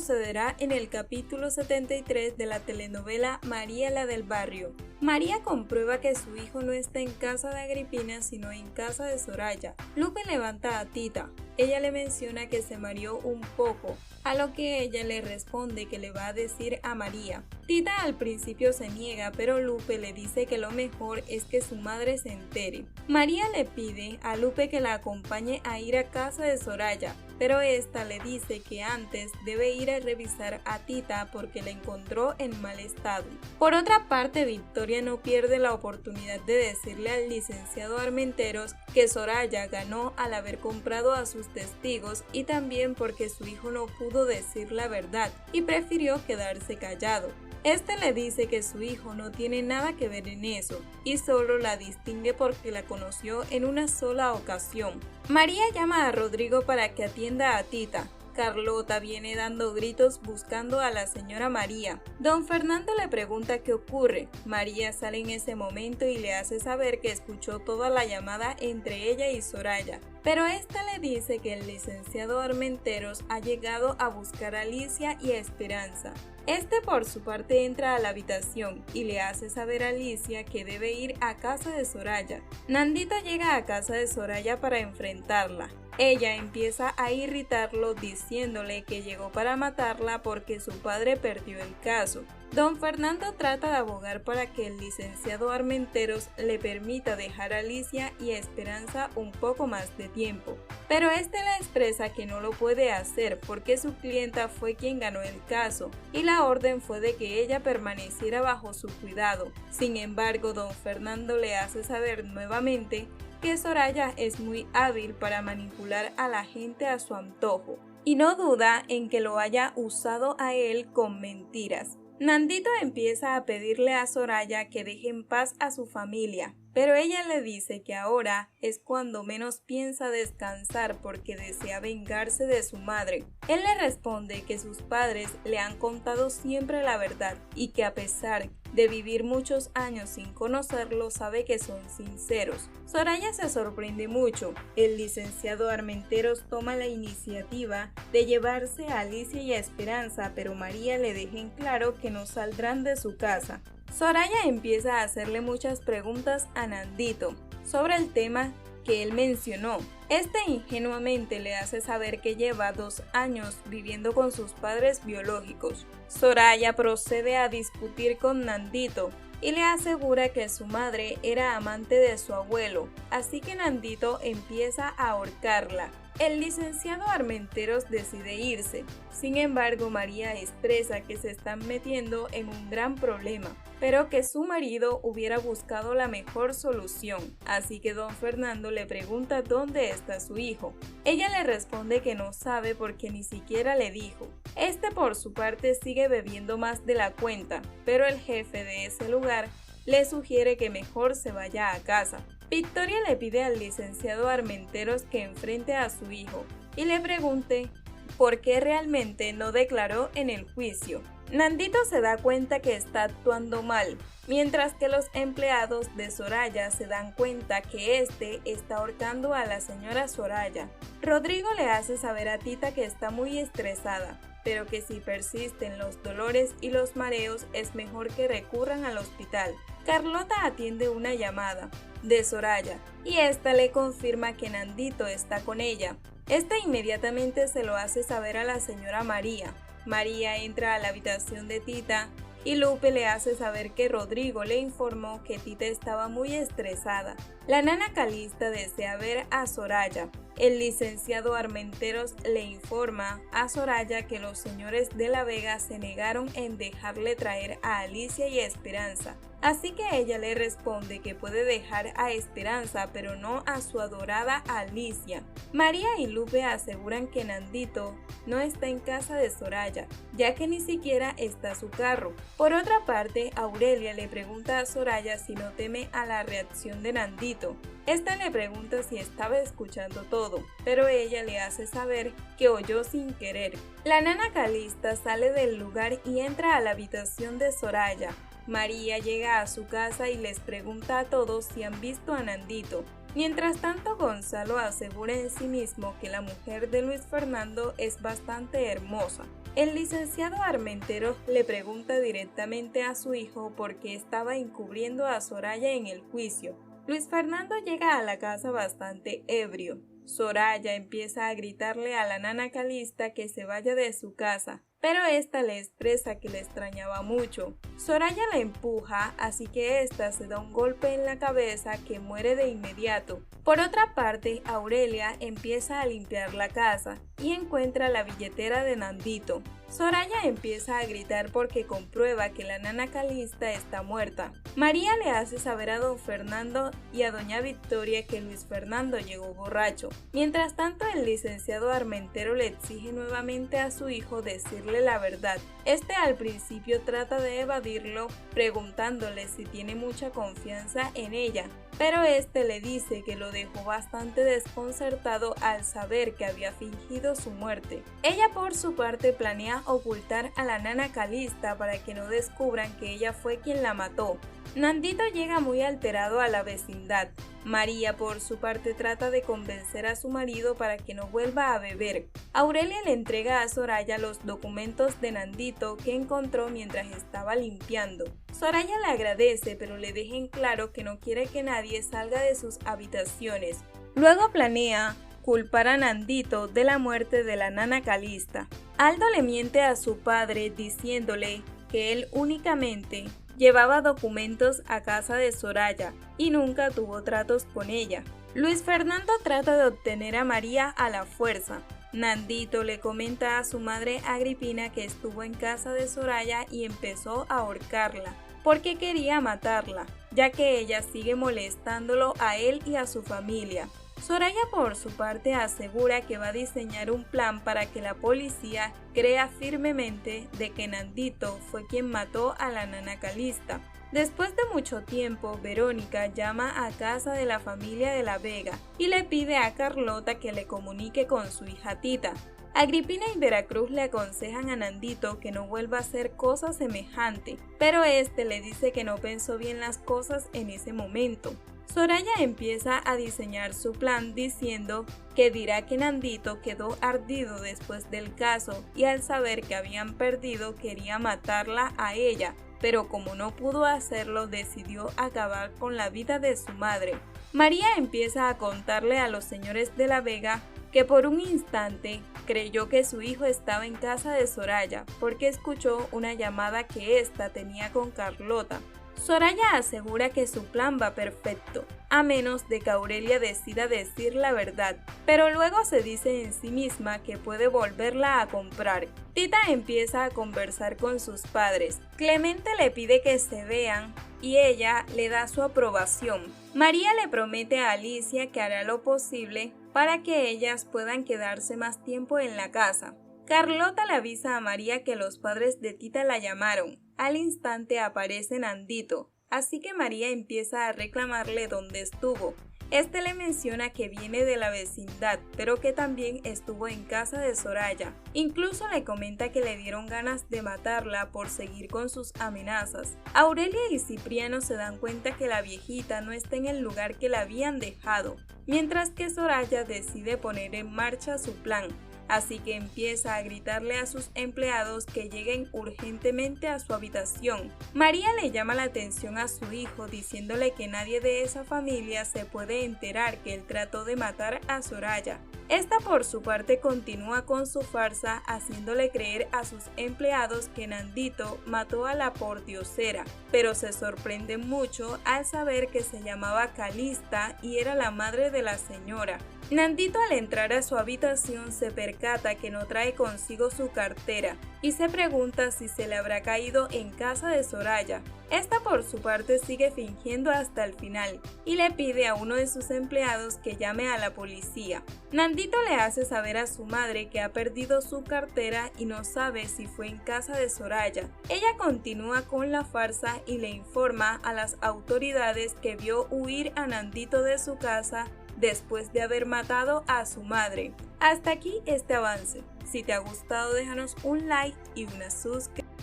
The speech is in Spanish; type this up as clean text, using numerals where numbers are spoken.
sucederá en el capítulo 73 de la telenovela María la del barrio. María comprueba que su hijo no está en casa de Agripina sino en casa de Soraya. Lupe levanta a Tita. Ella le menciona que se mareó un poco, a lo que ella le responde que le va a decir a María. Tita al principio se niega, pero Lupe le dice que lo mejor es que su madre se entere. María le pide a Lupe que la acompañe a ir a casa de Soraya, pero esta le dice que antes debe ir a revisar a Tita porque la encontró en mal estado. Por otra parte, Victoria no pierde la oportunidad de decirle al licenciado Armenteros que Soraya ganó al haber comprado a sus testigos y también porque su hijo no pudo decir la verdad y prefirió quedarse callado. Este le dice que su hijo no tiene nada que ver en eso y solo la distingue porque la conoció en una sola ocasión. María llama a Rodrigo para que atienda a Tita. Carlota viene dando gritos buscando a la señora María. Don Fernando le pregunta qué ocurre. María sale en ese momento y le hace saber que escuchó toda la llamada entre ella y Soraya. Pero esta le dice que el licenciado Armenteros ha llegado a buscar a Alicia y a Esperanza. Este por su parte entra a la habitación y le hace saber a Alicia que debe ir a casa de Soraya. Nandito llega a casa de Soraya para enfrentarla. Ella empieza a irritarlo diciéndole que llegó para matarla porque su padre perdió el caso. Don Fernando trata de abogar para que el licenciado Armenteros le permita dejar a Alicia y a Esperanza un poco más de tiempo. Pero este le expresa que no lo puede hacer porque su clienta fue quien ganó el caso y la orden fue de que ella permaneciera bajo su cuidado. Sin embargo, don Fernando le hace saber nuevamente que Soraya es muy hábil para manipular a la gente a su antojo y no duda en que lo haya usado a él con mentiras. Nandito empieza a pedirle a Soraya que deje en paz a su familia, pero ella le dice que ahora es cuando menos piensa descansar porque desea vengarse de su madre. Él le responde que sus padres le han contado siempre la verdad y que a pesar de vivir muchos años sin conocerlo, sabe que son sinceros. Soraya se sorprende mucho. El licenciado Armenteros toma la iniciativa de llevarse a Alicia y a Esperanza, pero María le deja en claro que no saldrán de su casa. Soraya empieza a hacerle muchas preguntas a Nandito sobre el tema que él mencionó. Este ingenuamente le hace saber que lleva 2 años viviendo con sus padres biológicos. Soraya procede a discutir con Nandito y le asegura que su madre era amante de su abuelo, así que Nandito empieza a ahorcarla. El licenciado Armenteros decide irse. Sin embargo, María expresa que se están metiendo en un gran problema, pero que su marido hubiera buscado la mejor solución. Así que don Fernando le pregunta dónde está su hijo. Ella le responde que no sabe porque ni siquiera le dijo. Este por su parte sigue bebiendo más de la cuenta, pero el jefe de ese lugar le sugiere que mejor se vaya a casa. Victoria le pide al licenciado Armenteros que enfrente a su hijo y le pregunte por qué realmente no declaró en el juicio. Nandito se da cuenta que está actuando mal, mientras que los empleados de Soraya se dan cuenta que este está ahorcando a la señora Soraya. Rodrigo le hace saber a Tita que está muy estresada, pero que si persisten los dolores y los mareos es mejor que recurran al hospital. Carlota atiende una llamada de Soraya y esta le confirma que Nandito está con ella. Esta inmediatamente se lo hace saber a la señora María. María entra a la habitación de Tita y Lupe le hace saber que Rodrigo le informó que Tita estaba muy estresada. La nana Calista desea ver a Soraya. El licenciado Armenteros le informa a Soraya que los señores de La Vega se negaron en dejarle traer a Alicia y a Esperanza. Así que ella le responde que puede dejar a Esperanza pero no a su adorada Alicia. María y Lupe aseguran que Nandito no está en casa de Soraya, ya que ni siquiera está su carro. Por otra parte, Aurelia le pregunta a Soraya si no teme a la reacción de Nandito. Esta le pregunta si estaba escuchando todo, pero ella le hace saber que oyó sin querer. La nana Calista sale del lugar y entra a la habitación de Soraya. María llega a su casa y les pregunta a todos si han visto a Nandito. Mientras tanto, Gonzalo asegura en sí mismo que la mujer de Luis Fernando es bastante hermosa. el licenciado Armentero le pregunta directamente a su hijo por qué estaba encubriendo a Soraya en el juicio. Luis Fernando llega a la casa bastante ebrio. Soraya empieza a gritarle a la nana Calista que se vaya de su casa, pero esta le expresa que le extrañaba mucho. Soraya la empuja, así que esta se da un golpe en la cabeza que muere de inmediato. Por otra parte, Aurelia empieza a limpiar la casa y encuentra la billetera de Nandito. Soraya empieza a gritar porque comprueba que la nana Calista está muerta. María le hace saber a don Fernando y a doña Victoria que Luis Fernando llegó borracho. Mientras tanto, el licenciado Armentero le exige nuevamente a su hijo decirle la verdad. Este al principio trata de evadirlo, preguntándole si tiene mucha confianza en ella, pero este le dice que lo dejó bastante desconcertado al saber que había fingido su muerte. Ella por su parte planea ocultar a la nana Calista para que no descubran que ella fue quien la mató. Nandito llega muy alterado a la vecindad. María por su parte trata de convencer a su marido para que no vuelva a beber. Aurelia le entrega a Soraya los documentos de Nandito que encontró mientras estaba limpiando. Soraya le agradece, pero le deja en claro que no quiere que nadie salga de sus habitaciones. Luego planea culpar a Nandito de la muerte de la nana Calista. Aldo le miente a su padre diciéndole que él únicamente llevaba documentos a casa de Soraya y nunca tuvo tratos con ella. Luis Fernando trata de obtener a María a la fuerza. Nandito le comenta a su madre Agripina que estuvo en casa de Soraya y empezó a ahorcarla, porque quería matarla, ya que ella sigue molestándolo a él y a su familia. Soraya por su parte asegura que va a diseñar un plan para que la policía crea firmemente de que Nandito fue quien mató a la nana Calista. Después de mucho tiempo, Verónica llama a casa de la familia de la Vega y le pide a Carlota que le comunique con su hija Tita. Agripina y Veracruz le aconsejan a Nandito que no vuelva a hacer cosa semejante, pero este le dice que no pensó bien las cosas en ese momento. Soraya empieza a diseñar su plan diciendo que dirá que Nandito quedó ardido después del caso y al saber que habían perdido quería matarla a ella, pero como no pudo hacerlo decidió acabar con la vida de su madre. María empieza a contarle a los señores de la Vega que por un instante creyó que su hijo estaba en casa de Soraya porque escuchó una llamada que ésta tenía con Carlota. Soraya asegura que su plan va perfecto, a menos de que Aurelia decida decir la verdad, pero luego se dice en sí misma que puede volverla a comprar. Tita empieza a conversar con sus padres. Clemente le pide que se vean y ella le da su aprobación. María le promete a Alicia que hará lo posible para que ellas puedan quedarse más tiempo en la casa. Carlota le avisa a María que los padres de Tita la llamaron. Al instante aparece Nandito, así que María empieza a reclamarle dónde estuvo. Este le menciona que viene de la vecindad, pero que también estuvo en casa de Soraya. Incluso le comenta que le dieron ganas de matarla por seguir con sus amenazas. Aurelia y Cipriano se dan cuenta que la viejita no está en el lugar que la habían dejado, mientras que Soraya decide poner en marcha su plan. Así que empieza a gritarle a sus empleados que lleguen urgentemente a su habitación. María le llama la atención a su hijo diciéndole que nadie de esa familia se puede enterar que él trató de matar a Soraya. Esta por su parte continúa con su farsa haciéndole creer a sus empleados que Nandito mató a la pordiosera, pero se sorprende mucho al saber que se llamaba Calista y era la madre de la señora. Nandito al entrar a su habitación se percata que no trae consigo su cartera y se pregunta si se le habrá caído en casa de Soraya. Esta por su parte sigue fingiendo hasta el final y le pide a uno de sus empleados que llame a la policía. Nandito le hace saber a su madre que ha perdido su cartera y no sabe si fue en casa de Soraya. Ella continúa con la farsa y le informa a las autoridades que vio huir a Nandito de su casa después de haber matado a su madre. Hasta aquí este avance. Si te ha gustado, déjanos un like y una suscripción.